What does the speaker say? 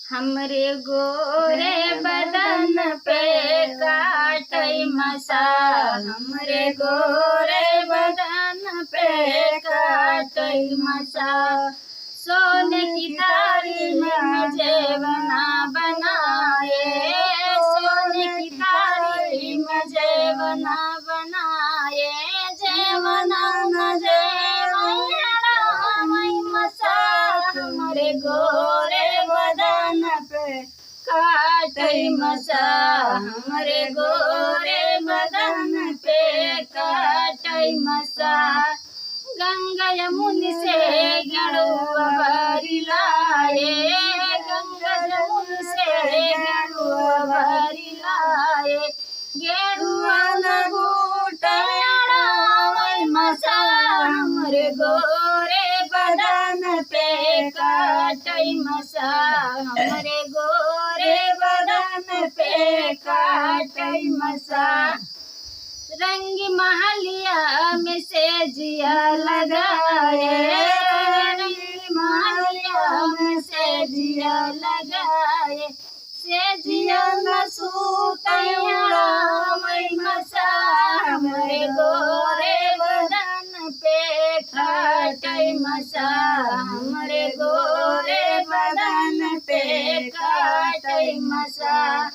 हमरे गोरे बदन पे काटई मसा, हमरे गोरे बदन पे काटई मसा। सोने की थाली में जेवना बनाए, सोने की थाली में जेवना बनाए, जेवना न जेवना मसा। हमरे गोरे बदन पे काटई मसा, हमरे गोरे बदन पे काटई मसा। गंगा यमुनी से गेरुआ भरी लाए, गंगा यमुनी से गेरुआ भरी लाए, गेरुआ न घूटयाड़ा मसा। हमरे गोरे बदन पे काटई मसा, हमरे गोरे बदन पे काटई मसा। रंग महलिया में से जिया लगाए, रंग महलिया में से जिया लगाए, से जिया न सूतयाड़ा मसा। हमरे गोरे बदन पे काटई मसा, हमरे गोरे बदन पे काटई मसा।